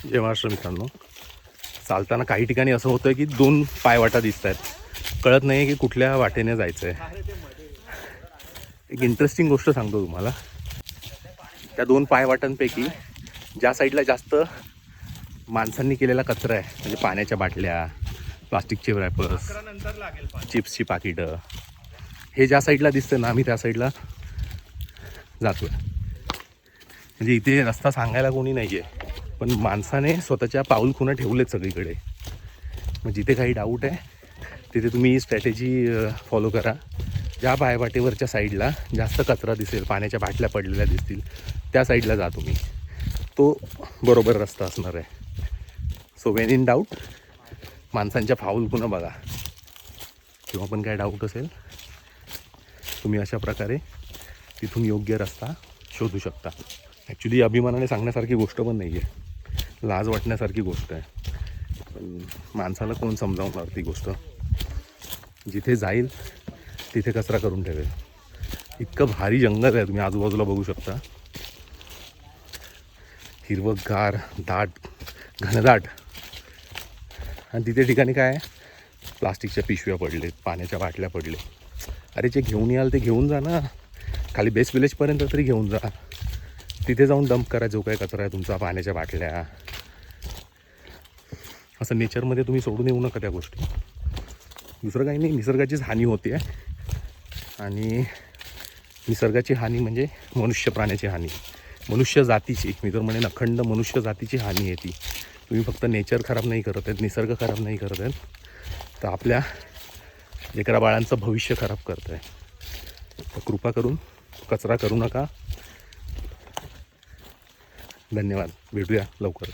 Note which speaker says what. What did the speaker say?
Speaker 1: जय महाराष्ट्र मित्रांनो, चालताना काही ठिकाणी असं होतं की दोन पायवाटा दिसत आहेत, कळत नाही आहे की कुठल्या वाटेने जायचं आहे. एक इंटरेस्टिंग गोष्ट सांगतो तुम्हाला. त्या दोन पायवाटांपैकी ज्या साईडला जास्त माणसांनी केलेला कचरा आहे, म्हणजे पाण्याच्या बाटल्या, प्लास्टिकचे रॅपर्स, चिप्सची पाकिटं, हे ज्या साईडला दिसतं ना, आम्ही त्या साईडला जातो आहे. म्हणजे इथे रस्ता सांगायला कोणी नाही आहे, पण माणसाने स्वतःच्या पाऊलखुणा ठेवलेत सगळीकडे. मग जिथे काही डाऊट आहे तिथे तुम्ही स्ट्रॅटेजी फॉलो करा. ज्या पायवाटेवरच्या साईडला जास्त कचरा दिसेल, पाण्याच्या बाटल्या पडलेल्या दिसतील, त्या साईडला जा तुम्ही. तो बरोबर रस्ता असणार आहे. सो वेन इन डाऊट माणसांच्या पाऊलखुणा बघा. किंवा पण काय डाऊट असेल तुम्ही अशा प्रकारे तिथून योग्य रस्ता शोधू शकता. ॲक्च्युली अभिमानाने सांगण्यासारखी गोष्ट पण नाही आहे, लाज वाटण्यासारखी गोष्ट आहे, पण माणसाला कोण समजावणार ती गोष्ट. जिथे जाईल तिथे कचरा करून ठेवेल. इतकं भारी जंगल आहे, तुम्ही आजूबाजूला बघू शकता. हिरवंगार, दाट, घनदाट. आणि तिथे ठिकाणी काय आहे, प्लास्टिकच्या पिशव्या पडलेत, पाण्याच्या बाटल्या पडले. अरे जे घेऊन याल ते घेऊन जा ना, खाली बेस्ट विलेजपर्यंत तरी घेऊन जा. तिथे जाऊन डंप करा जो काय कचरा आहे तुमचा, पाण्याच्या बाटल्या. असं नेचरमध्ये तुम्ही सोडून येऊ नका त्या गोष्टी. दुसरं काही नाही, निसर्गाचीच हानी होते आहे. आणि निसर्गाची हानी म्हणजे मनुष्य प्राण्याची हानी, मनुष्य जातीची, मी तर म्हणेन अखंड मनुष्य जातीची हानी आहे ती. तुम्ही फक्त नेचर खराब नाही करत आहेत, निसर्ग खराब नाही करत आहेत, तर आपल्या लेकरा बाळांचं भविष्य खराब करत आहे. तर कृपा करून कचरा करू नका. धन्यवाद. भेटूया लवकर.